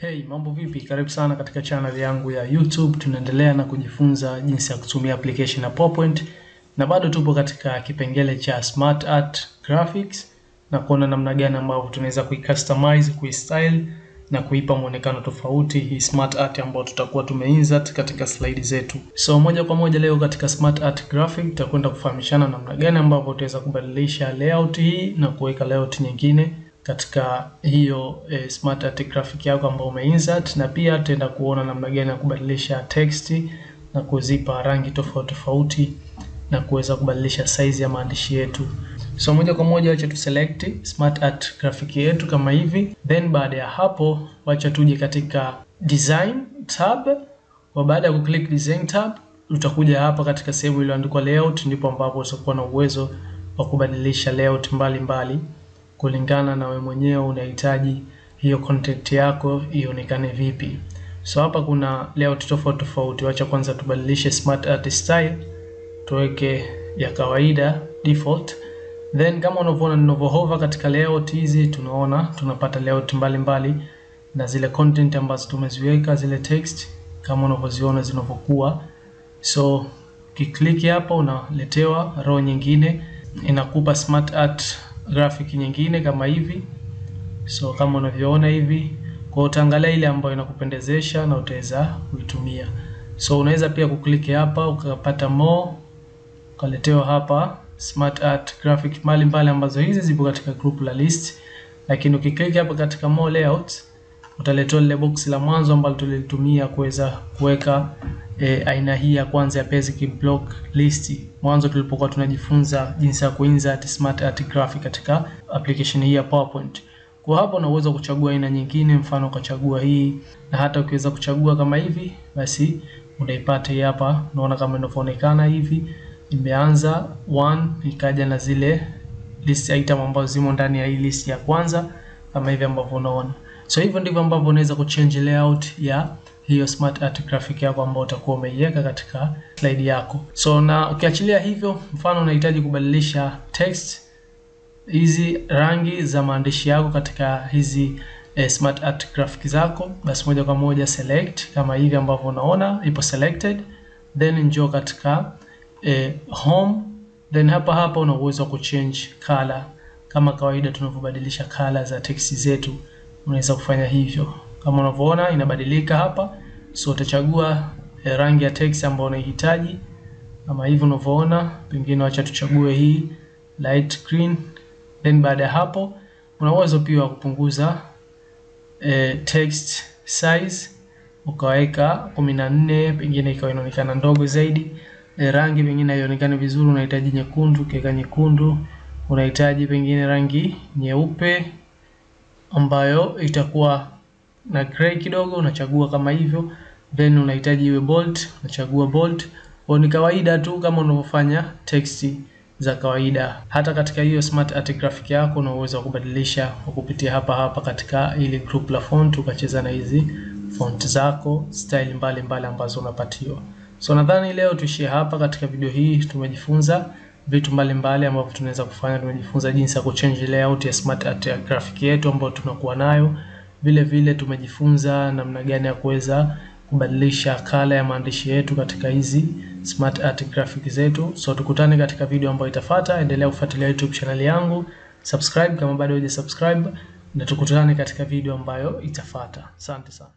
Hey, mambo vipi? Karibu sana katika channel yangu ya YouTube. Tunaendelea na kujifunza jinsi ya kutumia application ya PowerPoint. Na bado tupo katika kipengele cha SmartArt graphics na kuona namna gani ambavyo tunaweza kuicustomize, kuistyle na kuipa muonekano tofauti hii SmartArt ambayo tutakuwa tumeinsert katika slide zetu. So moja kwa moja leo katika SmartArt graphic tutakwenda kufahamishana namna gani ambavyo tutaweza kubadilisha layout hii na kuweka layout nyingine katika hiyo SmartArt graphic yako ambayo umeinsert, na pia tutaenda kuona namna gani ya kubadilisha text na kuzipa rangi tofauti tofauti na kuweza kubadilisha size ya maandishi yetu. So moja kwa moja acha tu select SmartArt graphic yetu kama hivi, then baada ya hapo wacha tuje katika design tab. Wa baada ya kuclick design tab utakuja hapa katika sehemu iliyoandikwa layout, ndipo ambapo utakuwa na uwezo wa kubadilisha layout mbalimbali kulingana na wewe mwenyewe unahitaji hiyo content yako ionekane vipi. So hapa kuna layout tofauti tofauti. Wacha kwanza tubadilishe SmartArt style, tuweke ya kawaida default. Then kama unavyoona ninavyohover katika layout hizi, tunaona tunapata layout mbalimbali na zile content ambazo tumeziweka, zile text kama unavyoziona zinavyokuwa. So ukiklik hapa unaletewa row nyingine, inakupa SmartArt graphic nyingine kama hivi. So kama unavyoona hivi, kwa utaangalia ile ambayo inakupendezesha na utaweza kuitumia. So unaweza pia kuklik hapa ukapata more, ukaletewa hapa SmartArt graphic mbalimbali ambazo hizi zipo katika group la list. Lakini ukiklik hapa katika more layouts utaletewa ile box la mwanzo ambalo tulitumia kuweza kuweka aina hii ya kwanza ya basic block list mwanzo tulipokuwa tunajifunza jinsi ya kuinsert SmartArt graphic katika application hii ya PowerPoint. Kwa hapo unaweza kuchagua aina nyingine, mfano ukachagua hii, na hata ukiweza kuchagua kama hivi basi unaipata hapa. Unaona kama inavyoonekana hivi, imeanza 1 ikaja na zile list item ambazo zimo ndani ya hii list ya kwanza kama hivi ambavyo unaona. So hivyo ndivyo ambavyo unaweza kuchange layout ya hiyo SmartArt graphic yako ambayo utakuwa umeiweka katika slide yako. So na ukiachilia hivyo, mfano unahitaji kubadilisha text, hizi rangi za maandishi yako katika hizi SmartArt graphic zako, basi moja kwa moja select kama hivi ambavyo unaona ipo selected, then njoo katika home, then hapa una uwezo wa kuchange color kama kawaida tunavyobadilisha color za text zetu. Unaweza kufanya hivyo kama unavyoona inabadilika hapa. So utachagua rangi ya text ambayo unahitaji kama hivi unavyoona. Pengine acha tuchague hii light green. Then baada ya hapo una uwezo pia wa kupunguza text size, ukaweka 14, pengine ikawa inaonekana ndogo zaidi. Rangi pengine haionekani vizuri, unahitaji nyekundu, kiweka nyekundu. Unahitaji pengine rangi nyeupe ambayo itakuwa na gray kidogo, unachagua kama hivyo. Then unahitaji iwe bold, unachagua bold. Kwa ni kawaida tu kama unavyofanya text za kawaida. Hata katika hiyo SmartArt graphic yako una uwezo wa kubadilisha kwa kupitia hapa katika ile group la font, ukacheza na hizi font zako, style mbalimbali ambazo unapatiwa. So nadhani leo tuishie hapa katika video hii. Tumejifunza vitu mbalimbali ambavyo tunaweza kufanya. Tumejifunza jinsi ya kuchange layout ya SmartArt graphic yetu ambayo tunakuwa nayo. Vile vile tumejifunza namna gani ya kuweza kubadilisha color ya maandishi yetu katika hizi SmartArt graphic zetu. So tukutane katika video ambayo itafuata. Endelea kufuatilia YouTube channel yangu, subscribe kama bado hujasubscribe, na tukutane katika video ambayo itafuata. Asante sana.